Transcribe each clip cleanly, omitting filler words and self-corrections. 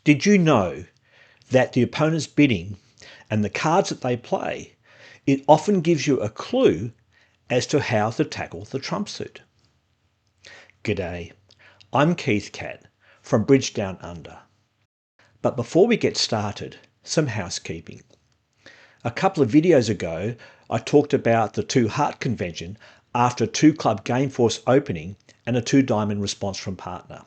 Did you know that the opponent's bidding and the cards that they play, it often gives you a clue as to how to tackle the trump suit? G'day, I'm Keith Cat from Bridge Down Under. But before we get started, some housekeeping. A couple of videos ago, I talked about the two heart convention after a two club game force opening and a two diamond response from partner.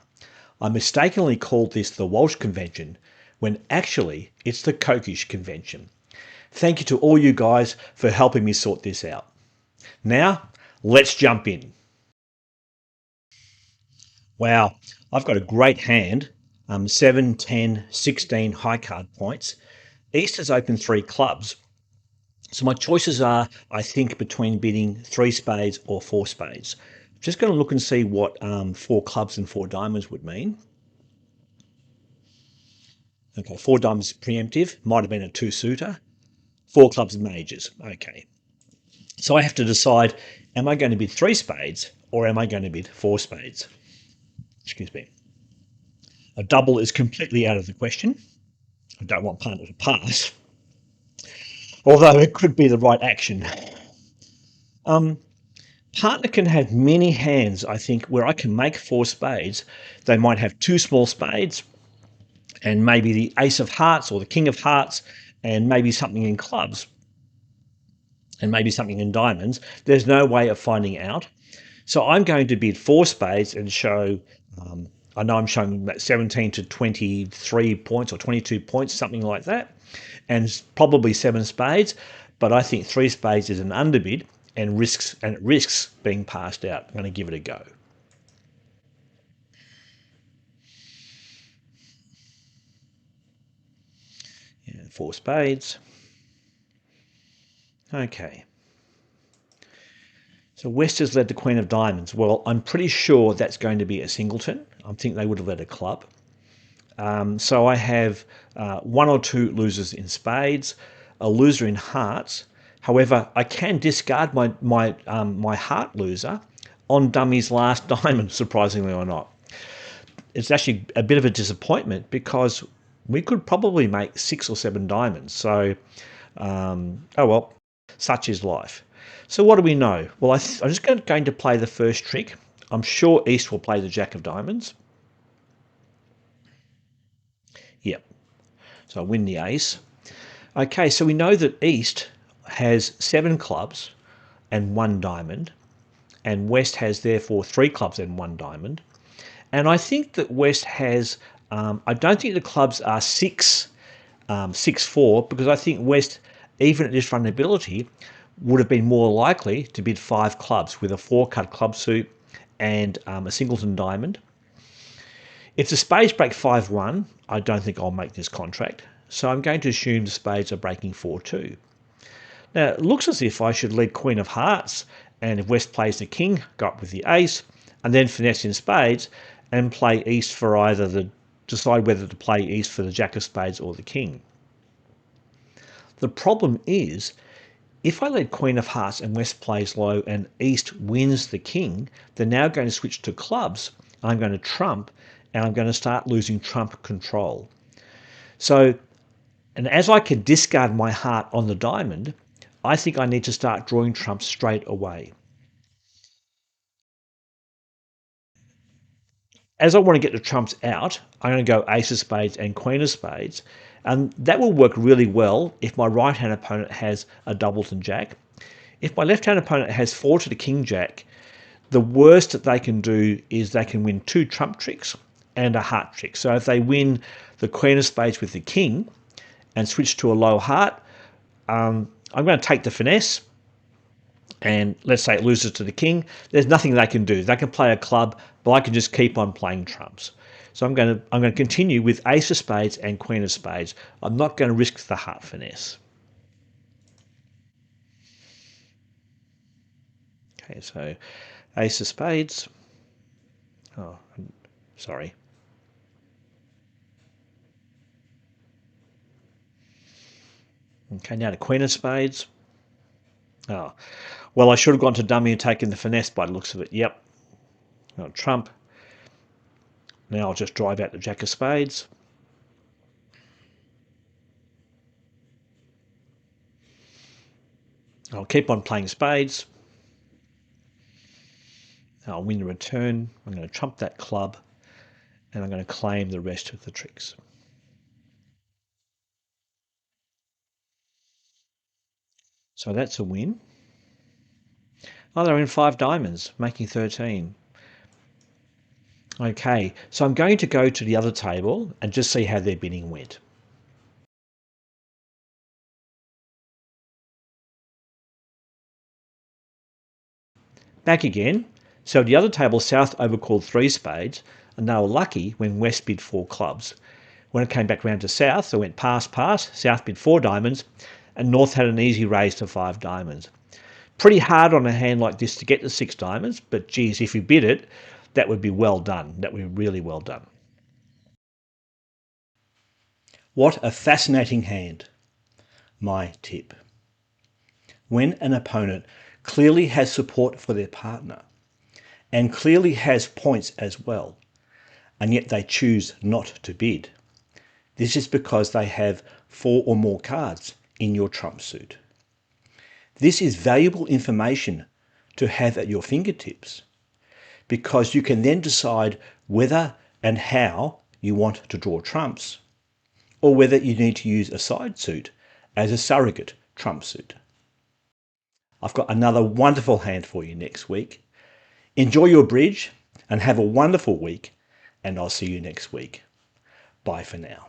I mistakenly called this the Walsh convention when actually it's the Kokish convention. Thank you to all you guys for helping me sort this out. Now, let's jump in. Wow, I've got a great hand. 7, 10, 16 high card points. East has opened 3 clubs. So my choices are, I think, between bidding 3 spades or 4 spades. Just going to look and see what 4 clubs and 4 diamonds would mean. Okay, 4 diamonds preemptive, might have been a 2-suitor. 4 clubs majors, okay. So I have to decide, am I going to bid 3 spades or am I going to bid 4 spades? Excuse me. A double is completely out of the question. I don't want partner to pass, although it could be the right action. Partner can have many hands, I think, where I can make 4 spades. They might have 2 small spades and maybe the ace of hearts or the king of hearts and maybe something in clubs and maybe something in diamonds. There's no way of finding out. So I'm going to bid 4 spades and show, I know I'm showing about 17 to 23 points or 22 points, something like that, and probably 7 spades, but I think 3 spades is an underbid and it risks being passed out. I'm going to give it a go. Yeah, 4 spades. Okay. So West has led the Queen of Diamonds. Well, I'm pretty sure that's going to be a singleton. I think they would have led a club. So I have 1 or 2 losers in spades, a loser in hearts. However, I can discard my heart loser on dummy's last diamond, surprisingly or not. It's actually a bit of a disappointment because we could probably make 6 or 7 diamonds. So, oh well, such is life. So what do we know? Well, I'm just going to play the first trick. I'm sure East will play the Jack of Diamonds. Yep. So I win the ace. Okay, so we know that East has 7 clubs and 1 diamond, and West has therefore 3 clubs and 1 diamond. And I think that West has, I don't think the clubs are 6-4, because I think West, even at this vulnerability, would have been more likely to bid 5 clubs with a 4-cut club suit and a singleton diamond. If the spades break 5-1, I don't think I'll make this contract. So I'm going to assume the spades are breaking 4-2. Now, it looks as if I should lead Queen of Hearts, and if West plays the King, go up with the Ace, and then finesse in spades, and play East for decide whether to play East for the Jack of Spades or the King. The problem is, if I lead Queen of Hearts and West plays low and East wins the King, they're now going to switch to clubs. I'm going to trump, and I'm going to start losing trump control. So, and as I can discard my heart on the diamond, I think I need to start drawing trumps straight away. As I want to get the trumps out, I'm going to go ace of spades and queen of spades. And that will work really well if my right-hand opponent has a doubleton jack. If my left-hand opponent has 4 to the king jack, the worst that they can do is they can win 2 trump tricks and a heart trick. So if they win the queen of spades with the king and switch to a low heart, I'm going to take the finesse, and let's say it loses to the king. There's nothing they can do. They can play a club, but I can just keep on playing trumps. So I'm going to continue with ace of spades and queen of spades. I'm not going to risk the heart finesse. Okay, so ace of spades. Oh, sorry. Okay, now the queen of spades. Oh, well, I should have gone to dummy and taken the finesse by the looks of it. Yep. Now trump. Now I'll just drive out the jack of spades. I'll keep on playing spades. I'll win the return. I'm going to trump that club, and I'm going to claim the rest of the tricks. So that's a win. Oh, they're in 5 diamonds, making 13. Okay, so I'm going to go to the other table and just see how their bidding went. Back again. So the other table, South overcalled 3 spades, and they were lucky when West bid 4 clubs. When it came back round to South, they went pass, pass. South bid 4 diamonds, and North had an easy raise to 5 diamonds. Pretty hard on a hand like this to get to 6 diamonds, but geez, if you bid it, that would be well done. That would be really well done. What a fascinating hand. My tip. When an opponent clearly has support for their partner and clearly has points as well, and yet they choose not to bid, this is because they have 4 or more cards in your trump suit. This is valuable information to have at your fingertips because you can then decide whether and how you want to draw trumps, or whether you need to use a side suit as a surrogate trump suit. I've got another wonderful hand for you next week. Enjoy your bridge and have a wonderful week, and I'll see you next week. Bye for now.